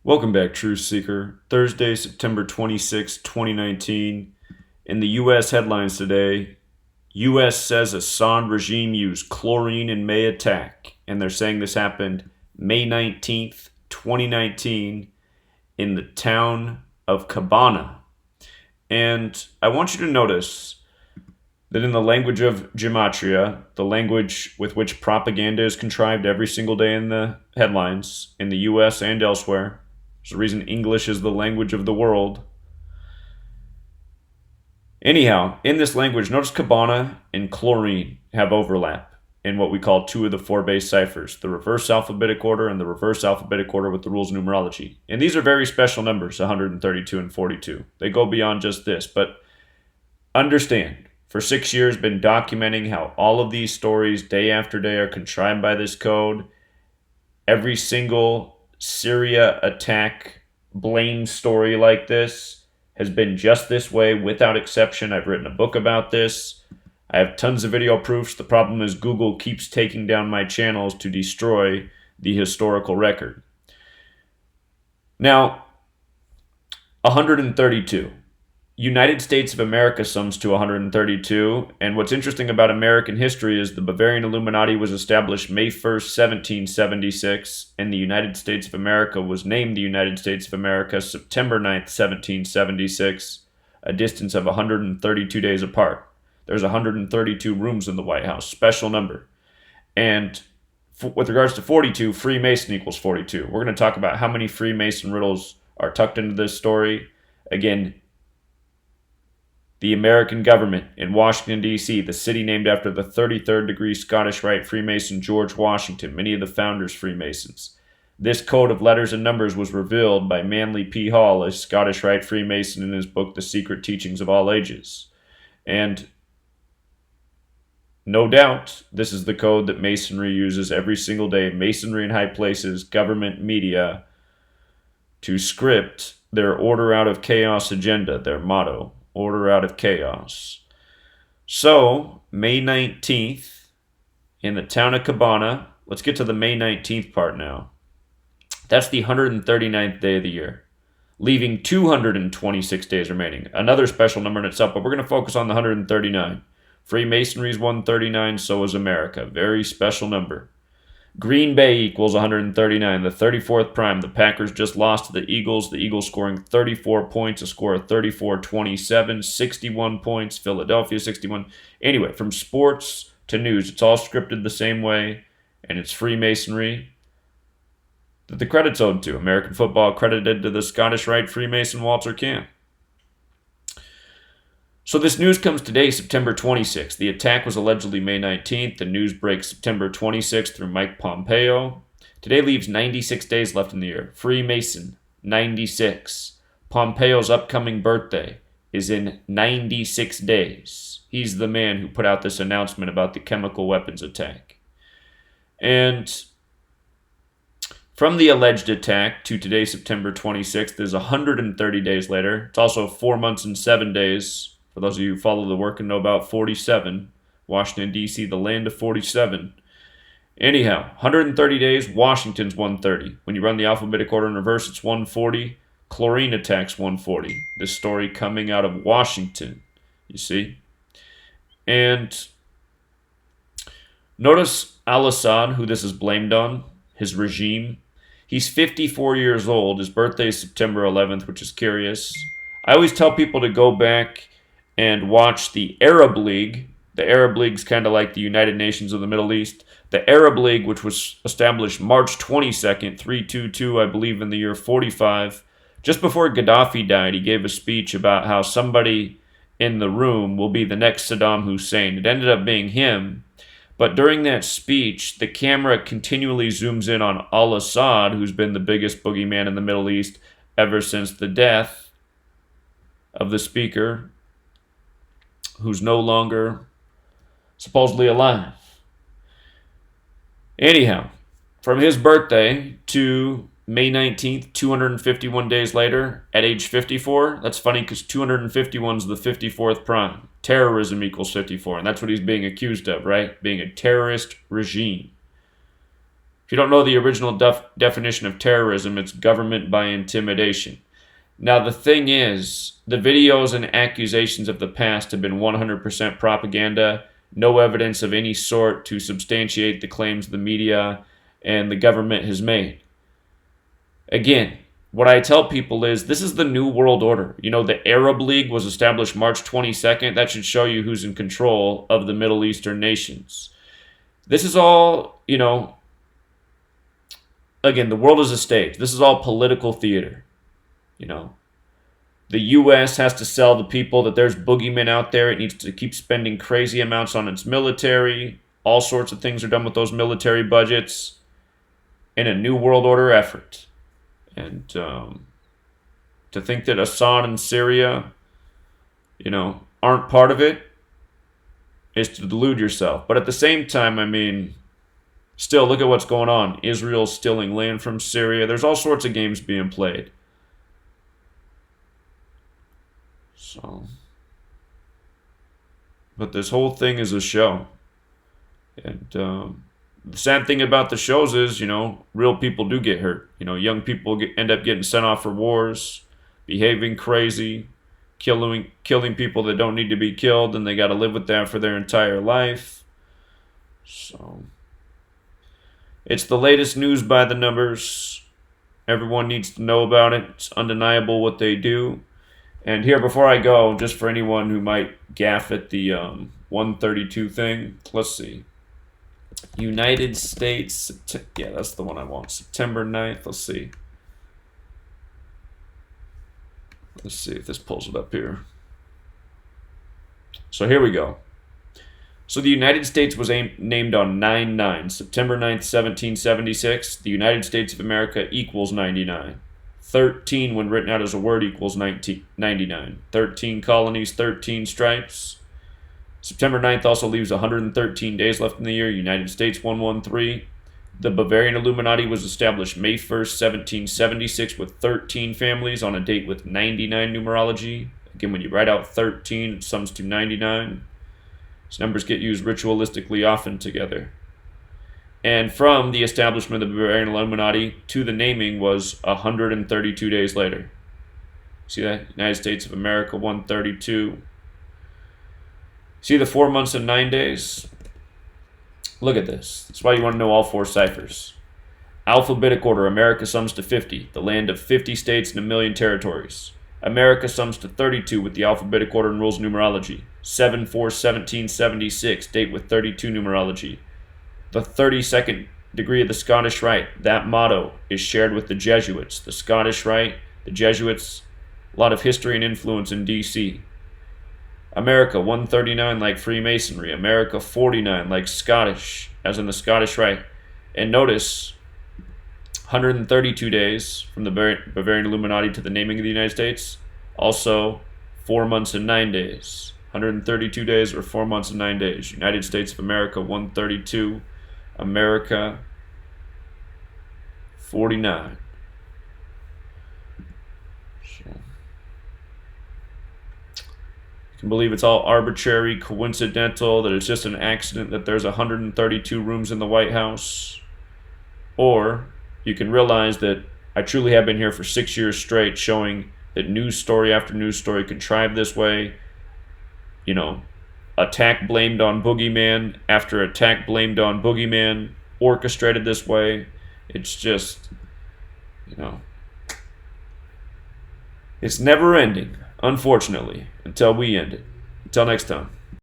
Welcome back, Truth Seeker. Thursday, September 26, 2019. In the U.S. headlines today, U.S. says Assad regime used chlorine in May attack. And they're saying this happened May 19th, 2019, in the town of Cabana. And I want you to notice that in the language of gematria, the language with which propaganda is contrived every single day in the headlines, in the U.S. and elsewhere, there's a reason English is the language of the world. Anyhow, in this language, notice Cabana and chlorine have overlap in what we call two of the four base ciphers, the reverse alphabetic order and the reverse alphabetic order with the rules of numerology. And these are very special numbers, 132 and 42. They go beyond just this, but understand, for 6 years, been documenting how all of these stories, day after day, are contrived by this code. Every single Syria attack blame story like this has been just this way without exception. I've written a book about this. I have tons of video proofs. The problem is Google keeps taking down my channels to destroy the historical record. Now, 132. United States of America sums to 132, and what's interesting about American history is the Bavarian Illuminati was established May 1st, 1776, and the United States of America was named the United States of America September 9th, 1776, a distance of 132 days apart. There's 132 rooms in the White House, special number. And with regards to 42, Freemason equals 42. We're going to talk about how many Freemason riddles are tucked into this story. Again, the American government in Washington, D.C., the city named after the 33rd degree Scottish Rite Freemason George Washington, many of the founders Freemasons. This code of letters and numbers was revealed by Manly P. Hall, a Scottish Rite Freemason, in his book, The Secret Teachings of All Ages. And no doubt, this is the code that Masonry uses every single day. Masonry in high places, government, media, to script their order out of chaos agenda, their motto. Order out of chaos. So, May 19th, in the town of Cabana, let's get to the May 19th part now. That's the 139th day of the year, leaving 226 days remaining. Another special number in itself, but we're going to focus on the 139. Freemasonry is 139, so is America. Very special number. Green Bay equals 139, the 34th prime. The Packers just lost to the Eagles scoring 34 points, a score of 34-27, 61 points, Philadelphia 61. Anyway, from sports to news, it's all scripted the same way, and it's Freemasonry that the credit's owed to. American football credited to the Scottish Rite Freemason Walter Camp. So this news comes today, September 26th. The attack was allegedly May 19th. The news breaks September 26th through Mike Pompeo. Today leaves 96 days left in the year. Freemason, 96. Pompeo's upcoming birthday is in 96 days. He's the man who put out this announcement about the chemical weapons attack. And from the alleged attack to today, September 26th, is 130 days later. It's also 4 months and 7 days. For those of you who follow the work and know about 47, Washington, D.C., the land of 47. Anyhow, 130 days, Washington's 130. When you run the alphabetic order in reverse, it's 140. Chlorine attacks 140. This story coming out of Washington, you see. And notice Al-Assad, who this is blamed on, his regime. He's 54 years old. His birthday is September 11th, which is curious. I always tell people to go back and watch the Arab League. The Arab League's kind of like the United Nations of the Middle East. The Arab League, which was established March 22nd, 322, I believe, in the year 45. Just before Gaddafi died, he gave a speech about how somebody in the room will be the next Saddam Hussein. It ended up being him. But during that speech, the camera continually zooms in on al-Assad, who's been the biggest boogeyman in the Middle East ever since the death of the speaker, who's no longer supposedly alive. Anyhow, from his birthday to May 19th, 251 days later, at age 54, that's funny because 251 is the 54th prime. Terrorism equals 54, and that's what he's being accused of, right? Being a terrorist regime. If you don't know the original definition of terrorism, it's government by intimidation. Now, the thing is, the videos and accusations of the past have been 100% propaganda, no evidence of any sort to substantiate the claims the media and the government has made. Again, what I tell people is this is the new world order. You know, the Arab League was established March 22nd. That should show you who's in control of the Middle Eastern nations. This is all, again, the world is a stage. This is all political theater. The U.S. has to sell the people that there's boogeymen out there. It needs to keep spending crazy amounts on its military. All sorts of things are done with those military budgets in a new world order effort. And to think that Assad and Syria, aren't part of it is to delude yourself. But at the same time, still, look at what's going on. Israel's stealing land from Syria. There's all sorts of games being played. But this whole thing is a show. And the sad thing about the shows is, real people do get hurt. Young people end up getting sent off for wars, behaving crazy, killing people that don't need to be killed, and they got to live with that for their entire life. So it's the latest news by the numbers. Everyone needs to know about it. It's undeniable what they do. And here, before I go, just for anyone who might gaffe at the 132 thing, let's see. United States, yeah, that's the one I want. September 9th, let's see. Let's see if this pulls it up here. So here we go. So the United States was named on 9/9, September 9th, 1776. The United States of America equals 99. 13 when written out as a word equals 99. 13 colonies, 13 stripes. September 9th also leaves 113 days left in the year. United States 113. The Bavarian Illuminati was established May 1st, 1776 with 13 families on a date with 99 numerology. Again, when you write out 13, it sums to 99. These numbers get used ritualistically often together. And from the establishment of the Bavarian Illuminati to the naming was 132 days later. See that? United States of America, 132. See the 4 months and 9 days? Look at this. That's why you want to know all four ciphers. Alphabetic order, America sums to 50, the land of 50 states and 1,000,000 territories. America sums to 32 with the alphabetic order and rules numerology. 7/4/1776, date with 32 numerology. The 32nd degree of the Scottish Rite, that motto is shared with the Jesuits. The Scottish Rite, the Jesuits, a lot of history and influence in D.C. America 139 like Freemasonry. America 49 like Scottish, as in the Scottish Rite. And notice 132 days from the Bavarian Illuminati to the naming of the United States. Also 4 months and 9 days. 132 days or 4 months and 9 days. United States of America 132. America 49. You can believe it's all arbitrary, coincidental, that it's just an accident that there's 132 rooms in the White House. Or you can realize that I truly have been here for 6 years straight, showing that news story after news story contrived this way. Attack blamed on boogeyman after attack blamed on boogeyman, orchestrated this way. It's just, it's never ending, unfortunately, until we end it. Until next time.